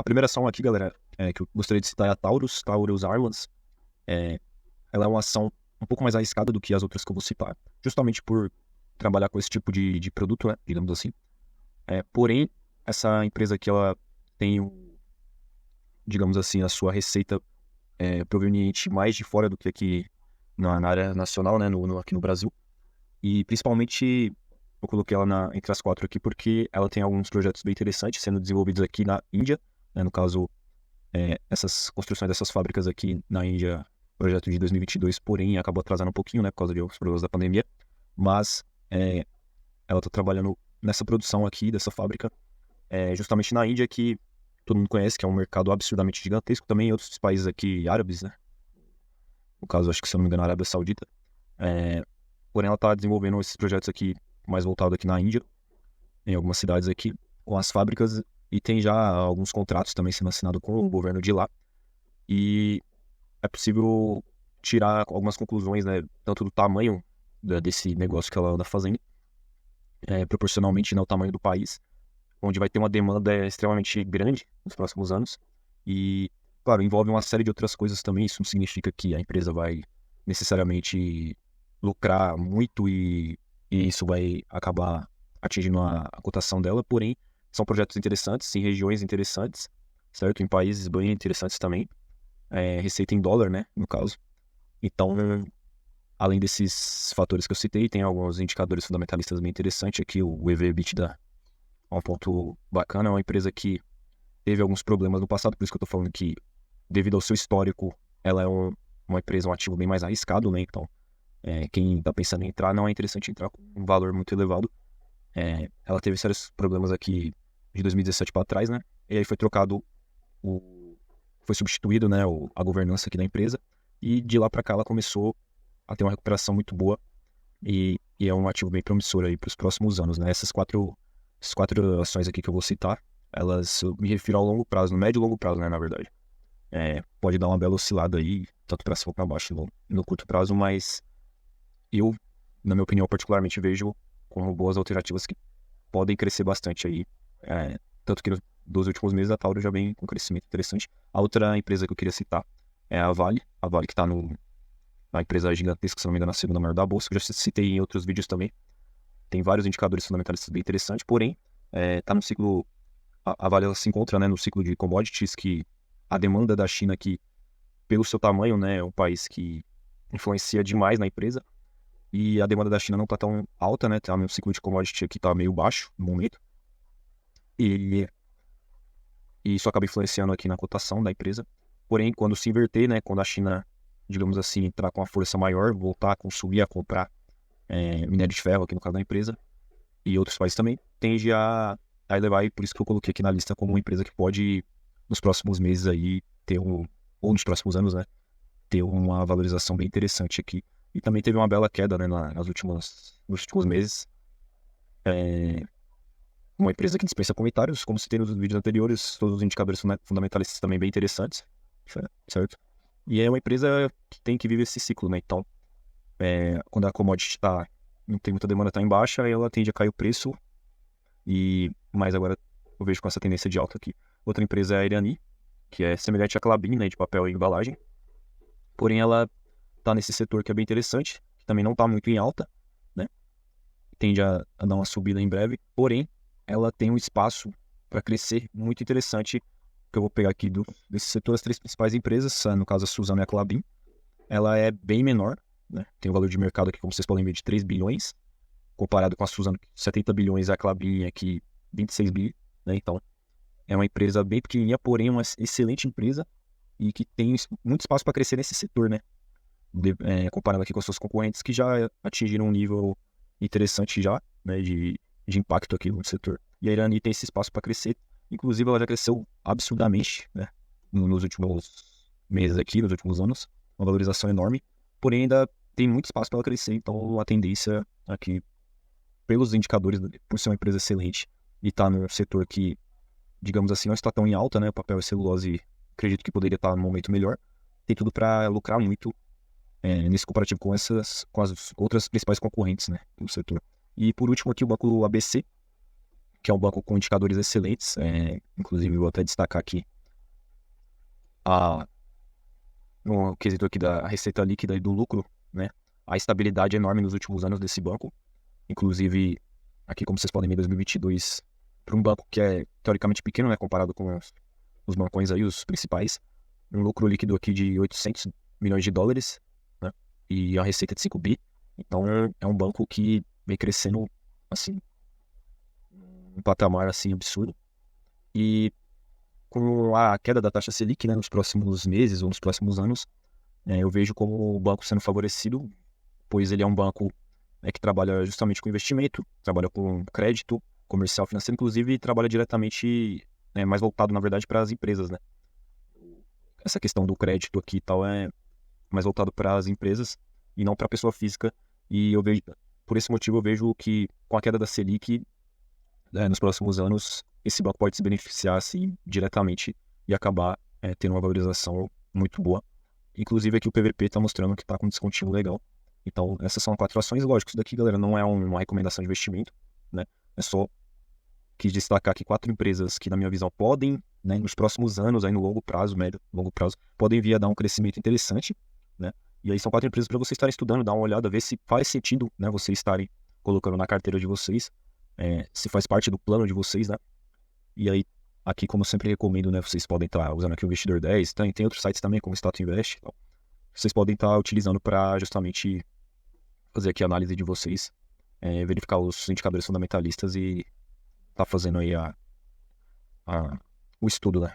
primeira ação aqui, galera, que eu gostaria de citar é a Taurus Armas. Ela é uma ação um pouco mais arriscada do que as outras que eu vou citar, justamente por trabalhar com esse tipo de produto, né, digamos assim. Porém, essa empresa aqui, ela tem, digamos assim, a sua receita proveniente mais de fora do que aqui na área nacional, né, aqui no Brasil. E principalmente eu coloquei ela entre as 4 aqui porque ela tem alguns projetos bem interessantes sendo desenvolvidos aqui na Índia, né, no caso, essas construções dessas fábricas aqui na Índia, projeto de 2022, porém acabou atrasando um pouquinho, né, por causa de alguns problemas da pandemia, mas ela está trabalhando nessa produção aqui dessa fábrica, justamente na Índia, que todo mundo conhece, que é um mercado absurdamente gigantesco, também em outros países aqui árabes, né, no caso, acho que se eu não me engano, a Arábia Saudita. Porém, ela está desenvolvendo esses projetos aqui mais voltados aqui na Índia, em algumas cidades aqui, com as fábricas, e tem já alguns contratos também sendo assinados com o governo de lá. E é possível tirar algumas conclusões, né, tanto do tamanho desse negócio que ela anda fazendo, proporcionalmente, né, ao tamanho do país, onde vai ter uma demanda extremamente grande nos próximos anos. E, claro, envolve uma série de outras coisas também. Isso não significa que a empresa vai necessariamente lucrar muito e isso vai acabar atingindo a cotação dela, porém, são projetos interessantes, em regiões interessantes, certo? Em países bem interessantes também. Receita em dólar, né, no caso. Então, além desses fatores que eu citei, tem alguns indicadores fundamentalistas bem interessantes aqui. O EV/EBITDA é um ponto bacana, é uma empresa que teve alguns problemas no passado, por isso que eu tô falando que, devido ao seu histórico, ela é uma empresa, um ativo bem mais arriscado, né? Então, quem tá pensando em entrar, não é interessante entrar com um valor muito elevado. Ela teve sérios problemas aqui de 2017 para trás, né? E aí foi trocado, foi substituído, né, a governança aqui da empresa, e de lá para cá ela começou a ter uma recuperação muito boa e é um ativo bem promissor aí para os próximos anos, né? Essas quatro ações aqui que eu vou citar, eu me refiro ao longo prazo, no médio e longo prazo, né, na verdade. Pode dar uma bela oscilada aí, tanto para cima ou para baixo no curto prazo, mas eu, na minha opinião, particularmente vejo como boas alternativas que podem crescer bastante aí. Tanto que dos últimos meses a Tauro já vem com um crescimento interessante. A outra empresa que eu queria citar é a Vale que está na empresa gigantesca, se não me engano, a segunda maior da bolsa, que eu já citei em outros vídeos também. Tem vários indicadores fundamentalistas bem interessantes, porém, está no ciclo, a Vale ela se encontra, né, no ciclo de commodities, que a demanda da China aqui, pelo seu tamanho, né, é um país que influencia demais na empresa, e a demanda da China não está tão alta, né, tá no ciclo de commodity aqui está meio baixo no momento, e isso acaba influenciando aqui na cotação da empresa. Porém, quando se inverter, né, quando a China, digamos assim, entrar com uma força maior, voltar a consumir, a comprar minério de ferro aqui no caso da empresa, e outros países também, tende a elevar, e por isso que eu coloquei aqui na lista como uma empresa que pode, nos próximos meses aí, ou nos próximos anos, né, ter uma valorização bem interessante aqui. E também teve uma bela queda, né, nos últimos meses. Uma empresa que dispensa comentários, como citei nos vídeos anteriores, todos os indicadores fundamentalistas também bem interessantes, certo? E é uma empresa que tem que viver esse ciclo, né? Então, quando a commodity não tem muita demanda, está em baixa, ela tende a cair o preço, mas agora eu vejo com essa tendência de alta aqui. Outra empresa é a Irani, que é semelhante à Klabin, né, de papel e embalagem, porém ela está nesse setor que é bem interessante, que também não está muito em alta, né? Tende a dar uma subida em breve, porém ela tem um espaço para crescer muito interessante, que eu vou pegar aqui desse setor, as 3 principais empresas, no caso a Suzano e a Klabin. Ela é bem menor, né? Tem um valor de mercado aqui, como vocês podem ver, de 3 bilhões, comparado com a Suzano, 70 bilhões, e a Klabin aqui 26 bilhões, né? Então, é uma empresa bem pequenininha, porém uma excelente empresa e que tem muito espaço para crescer nesse setor, né? Comparando aqui com as suas concorrentes, que já atingiram um nível interessante já, né, de impacto aqui no setor. E a Irani tem esse espaço para crescer. Inclusive, ela já cresceu absurdamente, né, nos últimos meses aqui, nos últimos anos. Uma valorização enorme. Porém, ainda tem muito espaço para ela crescer. Então, a tendência aqui, pelos indicadores, por ser uma empresa excelente e estar num setor que, digamos assim, não está tão em alta, né, o papel e celulose, acredito que poderia estar num momento melhor. Tem tudo para lucrar muito nesse comparativo com as outras principais concorrentes, né, do setor. E por último aqui o banco ABC, que é um banco com indicadores excelentes, inclusive vou até destacar aqui a, no quesito aqui da receita líquida e do lucro, né? A estabilidade é enorme nos últimos anos desse banco. Inclusive, aqui como vocês podem ver, 2022, para um banco que é teoricamente pequeno, né? Comparado com os bancões aí, os principais, um lucro líquido aqui de 800 milhões de dólares, né? E a receita de 5 bi. Então, é um banco que vem crescendo, assim, um patamar, assim, absurdo. E com a queda da taxa Selic, né, nos próximos meses ou nos próximos anos, eu vejo como o banco sendo favorecido, pois ele é um banco que trabalha justamente com investimento, trabalha com crédito comercial financeiro, inclusive trabalha diretamente, mais voltado, na verdade, para as empresas, né? Essa questão do crédito aqui e tal é mais voltado para as empresas e não para a pessoa física. E eu vejo, por esse motivo, eu vejo que com a queda da Selic, nos próximos anos, esse banco pode se beneficiar assim, diretamente e acabar tendo uma valorização muito boa. Inclusive aqui o PVP está mostrando que está com um descontinho legal. Então essas são 4 ações. Lógico, isso daqui, galera, não é uma recomendação de investimento, né? É só quis destacar aqui 4 empresas que, na minha visão, podem, né, nos próximos anos, aí no longo prazo, médio, longo prazo, podem vir a dar um crescimento interessante, né? E aí são 4 empresas para vocês estarem estudando, dar uma olhada, ver se faz sentido, né, vocês estarem colocando na carteira de vocês, se faz parte do plano de vocês, né? E aí, aqui, como eu sempre recomendo, né, vocês podem estar usando aqui o Investidor 10, tem outros sites também, como o Status Invest e tal. Vocês podem estar utilizando para justamente fazer aqui a análise de vocês, verificar os indicadores fundamentalistas e tá fazendo aí o estudo, né?